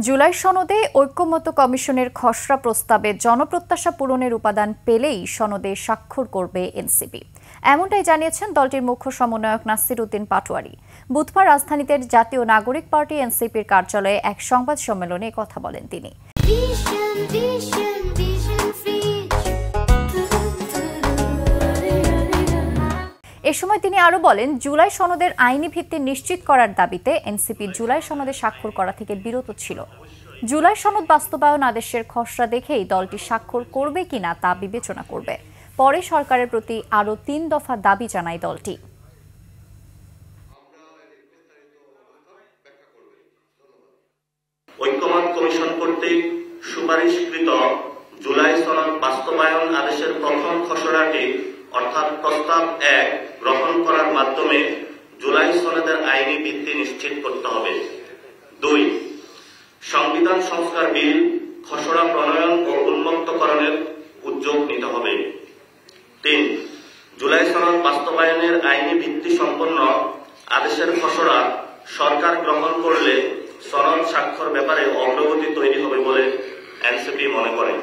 জুলাই সনদে ঐকমত্য কমিশনের খসড়া প্রস্তাবে জনপ্রত্যাশা পূরণের উপাদান পেলেই সনদে স্বাক্ষর করবে এনসিপি। এমনটাই জানিয়েছেন দলটির মুখ্য সমন্বয়ক নাসির উদ্দিন পাটোয়ারি। বুধবার রাজধানীতে জাতীয় নাগরিক পার্টি এনসিপির কার্যালয়ে এক সংবাদ সম্মেলনে কথা বলেন তিনি। এ সময় তিনি আরো বলেন, জুলাই সনদের আইনি ভিত্তি নিশ্চিত করার দাবিতে এনসিপি জুলাই সনদে স্বাক্ষর করা থেকে বিরত ছিল। জুলাই সনদ বাস্তবায়ন আদেশের খসড়া দেখেই দলটি স্বাক্ষর করবে কিনা তা বিবেচনা করবে। পরে সরকারের প্রতি আরো ৩ দফা দাবি জানায় দলটি। ঐকমত্য কমিশন কর্তৃক সুপারিশকৃত জুলাই সনদ বাস্তবায়ন আদেশের প্রথম খসড়াটি অর্থাৎ প্রস্তাব ১ গ্রহণ করার মাধ্যমে জুলাই সনদের আইনি ভিত্তি নিশ্চিত করতে হবে। ২. সংবিধান সংস্কার বিল খসড়া প্রণয়ন ও উন্মুক্তকরণের উদ্যোগ নিতে হবে। ৩. জুলাই সনদ বাস্তবায়নের আইনি ভিত্তি সম্পন্ন আদেশের খসড়া সরকার গ্রহণ করলে সনদ স্বাক্ষর ব্যাপারে অগ্রগতি তৈরি হবে বলে এনসিপি মনে করে।